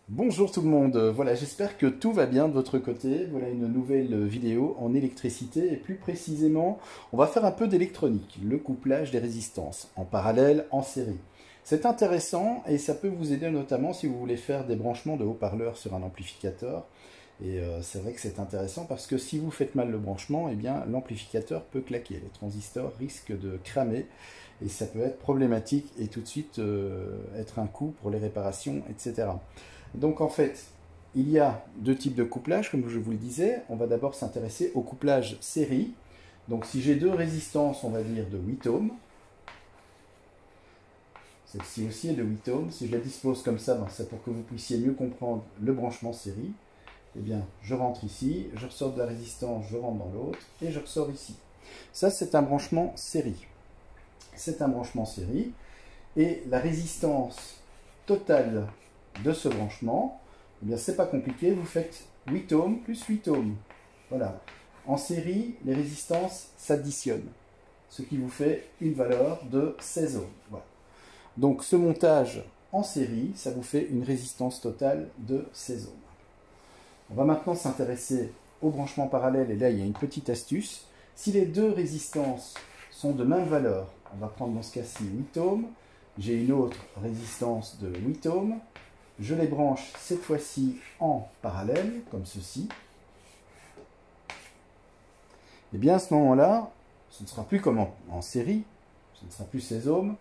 Bonjour tout le monde, voilà, j'espère que tout va bien de votre côté. Voilà une nouvelle vidéo en électricité et plus précisément, on va faire un peu d'électronique, le couplage des résistances en parallèle, en série. C'est intéressant et ça peut vous aider notamment si vous voulez faire des branchements de haut-parleurs sur un amplificateur. Et c'est vrai que c'est intéressant parce que si vous faites mal le branchement, eh bien l'amplificateur peut claquer, les transistors risquent de cramer et ça peut être problématique et tout de suite être un coût pour les réparations, etc. Donc en fait, il y a deux types de couplage, comme je vous le disais. On va d'abord s'intéresser au couplage série. Donc si j'ai deux résistances, on va dire de 8 ohms, celle-ci aussi est de 8 ohms, si je la dispose comme ça, ben, c'est pour que vous puissiez mieux comprendre le branchement série. Eh bien, je rentre ici, je ressors de la résistance, je rentre dans l'autre, et je ressors ici. Ça, c'est un branchement série. C'est un branchement série, et la résistance totale de ce branchement, eh bien, c'est pas compliqué, vous faites 8 ohms plus 8 ohms. Voilà. En série, les résistances s'additionnent, ce qui vous fait une valeur de 16 ohms. Voilà. Donc, ce montage en série, ça vous fait une résistance totale de 16 ohms. On va maintenant s'intéresser au branchement parallèle, et là, il y a une petite astuce. Si les deux résistances sont de même valeur, on va prendre dans ce cas-ci 8 ohms, j'ai une autre résistance de 8 ohms, je les branche cette fois-ci en parallèle, comme ceci. Et bien à ce moment-là, ce ne sera plus comme en série, ce ne sera plus 16 ohms.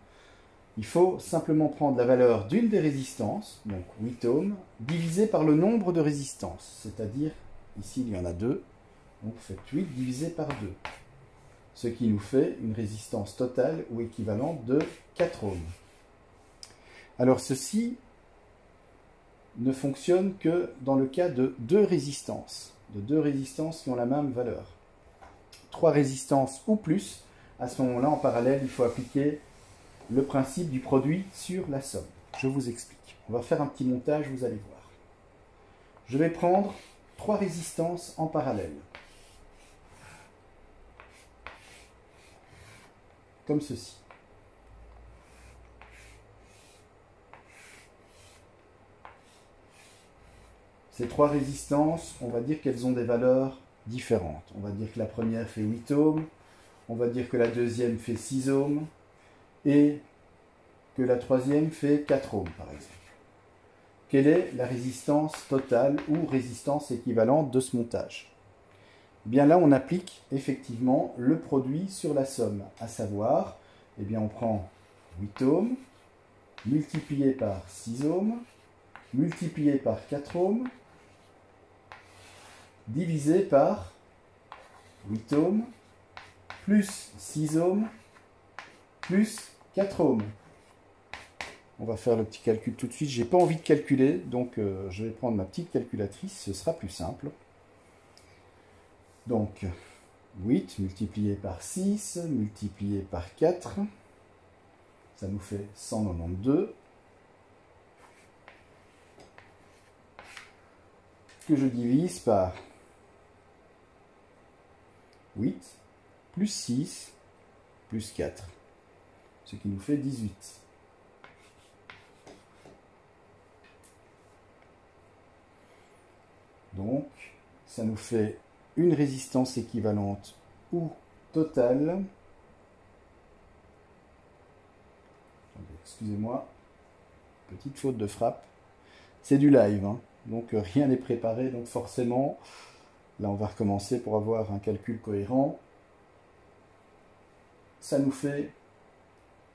Il faut simplement prendre la valeur d'une des résistances, donc 8 ohms, divisé par le nombre de résistances. C'est-à-dire, ici il y en a 2, donc vous faites 8 divisé par 2. Ce qui nous fait une résistance totale ou équivalente de 4 ohms. Alors ceci ne fonctionne que dans le cas de deux résistances qui ont la même valeur. 3 résistances ou plus, à ce moment-là, en parallèle, il faut appliquer le principe du produit sur la somme. Je vous explique. On va faire un petit montage, vous allez voir. Je vais prendre 3 résistances en parallèle. Comme ceci. Ces 3 résistances, on va dire qu'elles ont des valeurs différentes. On va dire que la première fait 8 ohms, on va dire que la deuxième fait 6 ohms, et que la troisième fait 4 ohms, par exemple. Quelle est la résistance totale ou résistance équivalente de ce montage? Eh bien là, on applique effectivement le produit sur la somme, à savoir, eh bien on prend 8 ohms, multiplié par 6 ohms, multiplié par 4 ohms, divisé par 8 ohms, plus 6 ohms, plus 4 ohms. On va faire le petit calcul tout de suite. Je n'ai pas envie de calculer, donc je vais prendre ma petite calculatrice, ce sera plus simple. Donc, 8 multiplié par 6, multiplié par 4, ça nous fait 192. Que je divise par 8, plus 6, plus 4, ce qui nous fait 18. Donc, ça nous fait une résistance équivalente ou totale. Excusez-moi, petite faute de frappe. C'est du live, hein, donc rien n'est préparé, donc forcément, là on va recommencer pour avoir un calcul cohérent. Ça nous fait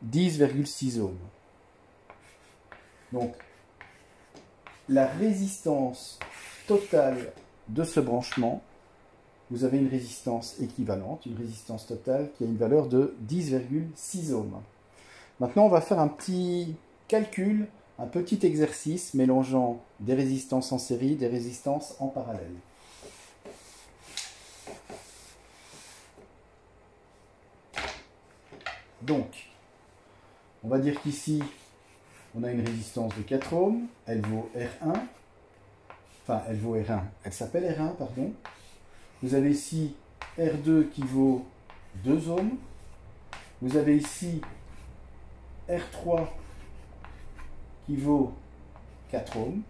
10,6 ohms. Donc, la résistance totale de ce branchement, vous avez une résistance équivalente, une résistance totale qui a une valeur de 10,6 ohms. Maintenant, on va faire un petit calcul, un petit exercice mélangeant des résistances en série, des résistances en parallèle. Donc, on va dire qu'ici, on a une résistance de 4 ohms, elle vaut R1, enfin elle vaut R1, elle s'appelle R1, pardon. Vous avez ici R2 qui vaut 2 ohms, vous avez ici R3 qui vaut 4 ohms,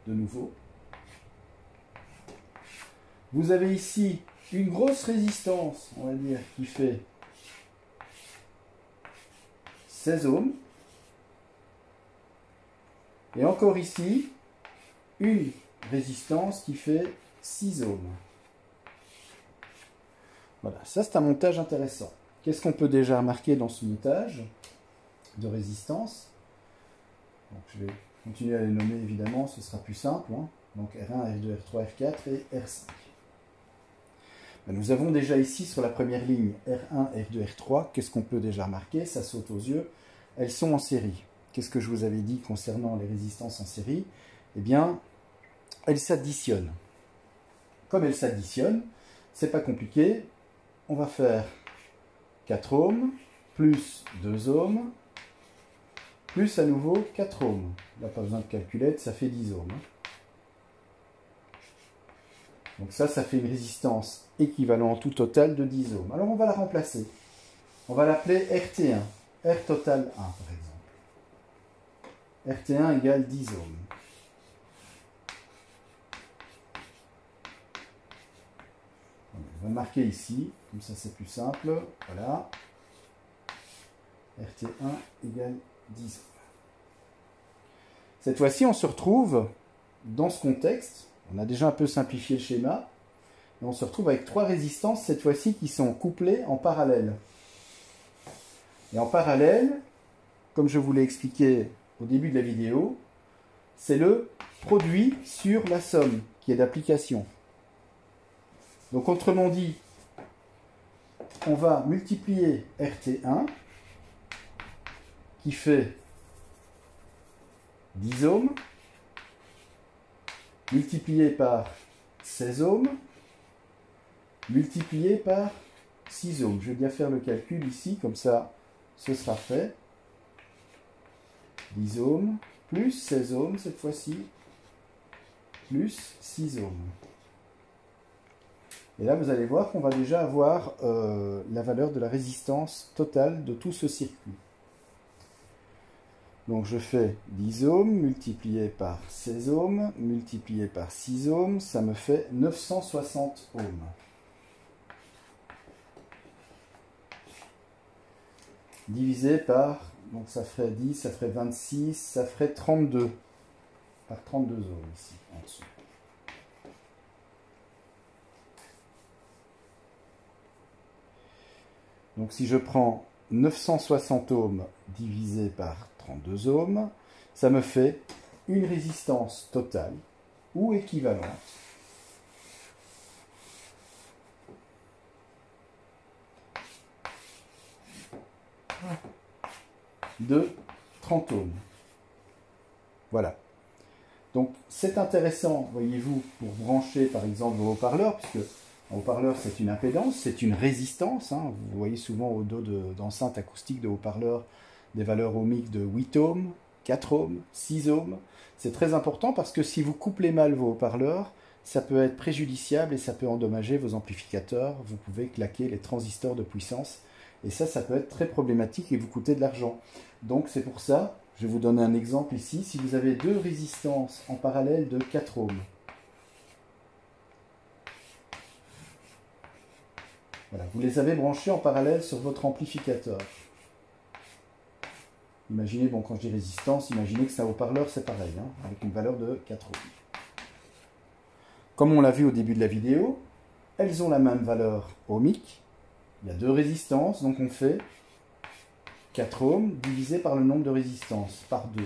de nouveau. Vous avez ici une grosse résistance, on va dire, qui fait 16 ohms. Et encore ici, une résistance qui fait 6 ohms. Voilà, ça c'est un montage intéressant. Qu'est-ce qu'on peut déjà remarquer dans ce montage de résistance? Donc, je vais continuer à les nommer évidemment, ce sera plus simple. Hein. Donc R1, R2, R3, R4 et R5. Ben, nous avons déjà ici sur la première ligne R1, R2, R3. Qu'est-ce qu'on peut déjà remarquer? Ça saute aux yeux. Elles sont en série. Qu'est-ce que je vous avais dit concernant les résistances en série? Eh bien, elles s'additionnent. Comme elles s'additionnent, c'est pas compliqué. On va faire 4 ohms, plus 2 ohms, plus à nouveau 4 ohms. Là, pas besoin de calculette, ça fait 10 ohms. Donc ça fait une résistance équivalente tout total de 10 ohms. Alors on va la remplacer. On va l'appeler RT1, R total 1 par exemple. RT1 égale 10 ohms. On va marquer ici, comme ça c'est plus simple. Voilà. RT1 égale 10 ohms. Cette fois-ci, on se retrouve dans ce contexte. On a déjà un peu simplifié le schéma. Et on se retrouve avec 3 résistances, cette fois-ci, qui sont couplées en parallèle. Et en parallèle, comme je vous l'ai expliqué au début de la vidéo, c'est le produit sur la somme qui est d'application. Donc, autrement dit, on va multiplier RT1, qui fait 10 ohms, multiplié par 16 ohms, multiplié par 6 ohms. Je vais bien faire le calcul ici, comme ça, ce sera fait. 10 ohms, plus 16 ohms cette fois-ci, plus 6 ohms. Et là, vous allez voir qu'on va déjà avoir la valeur de la résistance totale de tout ce circuit. Donc je fais 10 ohms multiplié par 16 ohms multiplié par 6 ohms, ça me fait 960 ohms. Divisé par, donc ça ferait 10, ça ferait 26, ça ferait 32. Par 32 ohms ici, en dessous. Donc si je prends 960 ohms divisé par 32 ohms, ça me fait une résistance totale ou équivalente de 30 ohms. Voilà. Donc c'est intéressant, voyez-vous, pour brancher par exemple vos haut-parleurs, puisque un haut-parleur c'est une impédance, c'est une résistance. Hein. Vous voyez souvent au dos d'enceintes acoustiques de haut-parleurs des valeurs ohmiques de 8 ohms, 4 ohms, 6 ohms. C'est très important parce que si vous couplez mal vos haut-parleurs, ça peut être préjudiciable et ça peut endommager vos amplificateurs. Vous pouvez claquer les transistors de puissance et ça peut être très problématique et vous coûter de l'argent. Donc c'est pour ça, je vais vous donner un exemple ici. Si vous avez deux résistances en parallèle de 4 ohms, voilà, vous les avez branchées en parallèle sur votre amplificateur. Imaginez, bon, quand je dis résistance, imaginez que c'est un haut-parleur, c'est pareil, hein, avec une valeur de 4 ohms. Comme on l'a vu au début de la vidéo, elles ont la même valeur ohmique. Il y a deux résistances, donc on fait 4 ohms divisé par le nombre de résistances, par 2.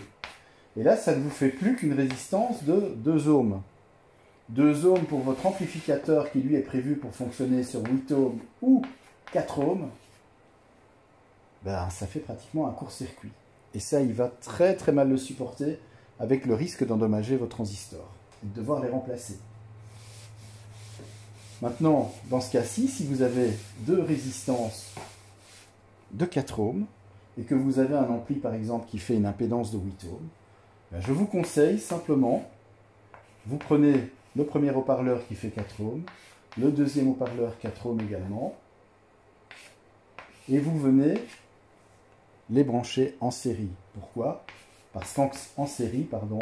Et là, ça ne vous fait plus qu'une résistance de 2 ohms. 2 ohms pour votre amplificateur qui lui est prévu pour fonctionner sur 8 ohms ou 4 ohms, ben, ça fait pratiquement un court-circuit. Et ça, il va très très mal le supporter avec le risque d'endommager vos transistors et de devoir les remplacer. Maintenant, dans ce cas-ci, si vous avez deux résistances de 4 ohms et que vous avez un ampli par exemple qui fait une impédance de 8 ohms, ben, je vous conseille simplement, vous prenez le premier haut-parleur qui fait 4 ohms, le deuxième haut-parleur 4 ohms également, et vous venez les brancher en série. Pourquoi? Parce qu'en série, pardon,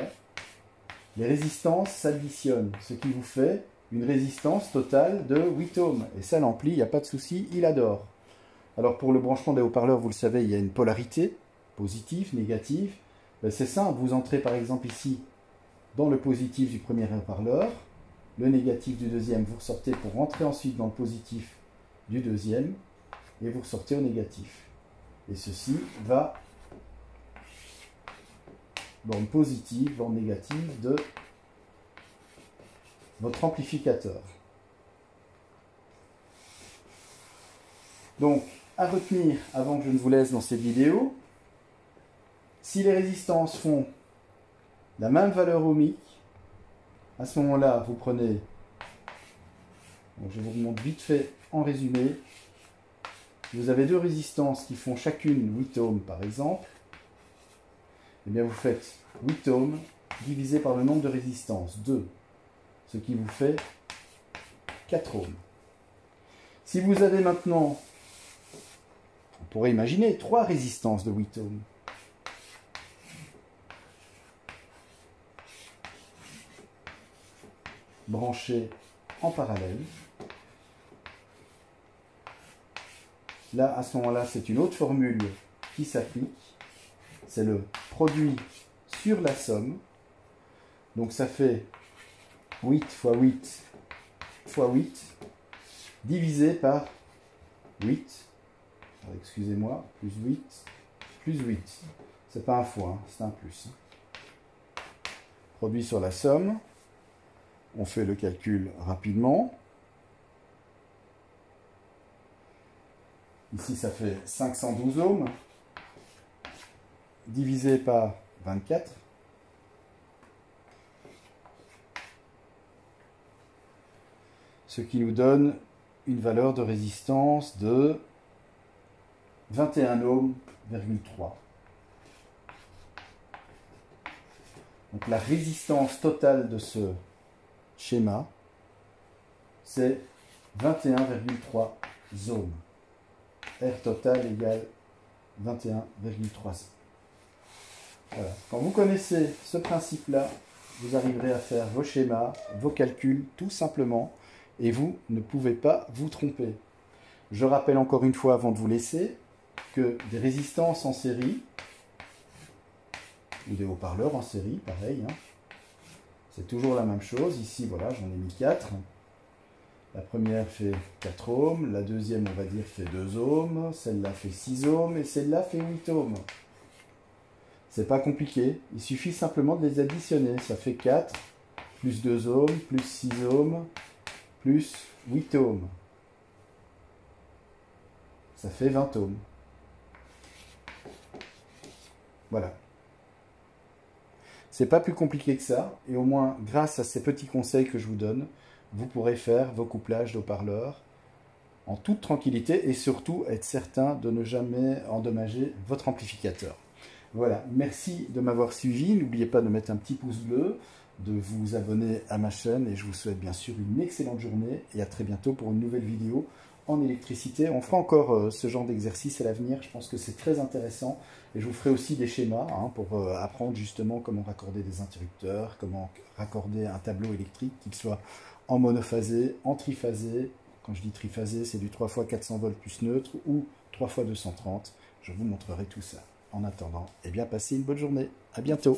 les résistances s'additionnent, ce qui vous fait une résistance totale de 8 ohms. Et ça, l'ampli, il n'y a pas de souci, il adore. Alors pour le branchement des haut-parleurs, vous le savez, il y a une polarité, positive, négative. C'est simple, vous entrez par exemple ici dans le positif du premier haut-parleur, le négatif du deuxième, vous ressortez pour rentrer ensuite dans le positif du deuxième, et vous ressortez au négatif. Et ceci va borne positive, borne négative de votre amplificateur. Donc, à retenir avant que je ne vous laisse dans cette vidéo, si les résistances font la même valeur ohmique, à ce moment-là, vous prenez, donc je vous remonte vite fait en résumé, vous avez deux résistances qui font chacune 8 ohms par exemple, et bien vous faites 8 ohms divisé par le nombre de résistances, 2, ce qui vous fait 4 ohms. Si vous avez maintenant, on pourrait imaginer 3 résistances de 8 ohms, branchées en parallèle. Là, à ce moment-là, c'est une autre formule qui s'applique. C'est le produit sur la somme. Donc ça fait 8 fois 8 fois 8 divisé par 8. Excusez-moi, plus 8, plus 8. C'est pas un fois, hein, c'est un plus. Produit sur la somme. On fait le calcul rapidement. Ici, ça fait 512 ohms, divisé par 24. Ce qui nous donne une valeur de résistance de 21 ohms,3. Donc la résistance totale de ce schéma, c'est 21,3 ohms. R total égale 21,3 ohms. Voilà. Quand vous connaissez ce principe-là, vous arriverez à faire vos schémas, vos calculs, tout simplement, et vous ne pouvez pas vous tromper. Je rappelle encore une fois, avant de vous laisser, que des résistances en série, ou des haut-parleurs en série, pareil, hein, c'est toujours la même chose. Ici, voilà, j'en ai mis 4. La première fait 4 ohms, la deuxième, on va dire, fait 2 ohms, celle-là fait 6 ohms, et celle-là fait 8 ohms. C'est pas compliqué, il suffit simplement de les additionner. Ça fait 4, plus 2 ohms, plus 6 ohms, plus 8 ohms. Ça fait 20 ohms. Voilà. C'est pas plus compliqué que ça, et au moins, grâce à ces petits conseils que je vous donne, vous pourrez faire vos couplages d'haut-parleurs en toute tranquillité et surtout être certain de ne jamais endommager votre amplificateur. Voilà, merci de m'avoir suivi. N'oubliez pas de mettre un petit pouce bleu, de vous abonner à ma chaîne et je vous souhaite bien sûr une excellente journée et à très bientôt pour une nouvelle vidéo en électricité. On fera encore ce genre d'exercice à l'avenir, je pense que c'est très intéressant et je vous ferai aussi des schémas pour apprendre justement comment raccorder des interrupteurs, comment raccorder un tableau électrique, qu'il soit en monophasé, en triphasé. Quand je dis triphasé, c'est du 3 x 400 volts plus neutre ou 3 x 230. Je vous montrerai tout ça. En attendant, eh bien, passez une bonne journée. À bientôt.